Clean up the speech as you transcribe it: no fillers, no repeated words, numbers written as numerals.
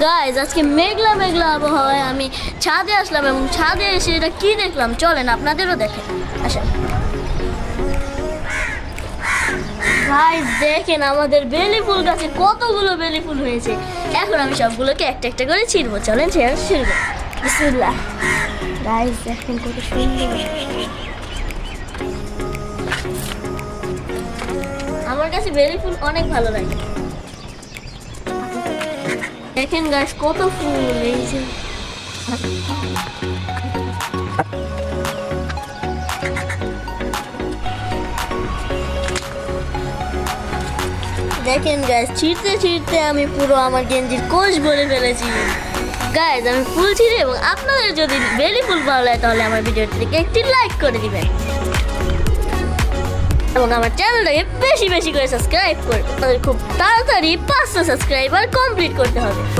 Guys আজকে মেঘলা মেঘলা আবহাওয়ায় আমি ছাদে আসলাম এবং ছাদে এসে এটা কি দেখলাম চলেন আপনাদেরও দেখেন আসেন। গাইজ দেখেন আমাদের বেলি ফুল গাছে কতগুলো বেলি ফুল হয়েছে। এখন আমি সবগুলোকে একটা একটা করে ছিঁড়বো, চলেন ছেড়ে ছিঁড়বো। বিসমিল্লাহ। গাইজ দেখেন কত সুন্দর, আমার কাছে বেলি ফুল অনেক ভালো লাগে। দেখেন গাছ কত ফুল, এই যে দেখেন গাছ ছিঁড়তে ছিঁড়তে আমি পুরো আমার গেঞ্জির কোষ ভরে ফেলেছি। গাইজ আমি ফুল ছিঁড়ি এবং আপনাদের যদি বেলি ফুল ভালো লাগে তাহলে আমার ভিডিওটিকে একটি লাইক করে দিবেন এবং আমার চ্যানেলটাকে বেশি বেশি করে সাবস্ক্রাইব করবেন। খুব তাড়াতাড়ি 500 সাবস্ক্রাইবার কমপ্লিট করতে হবে।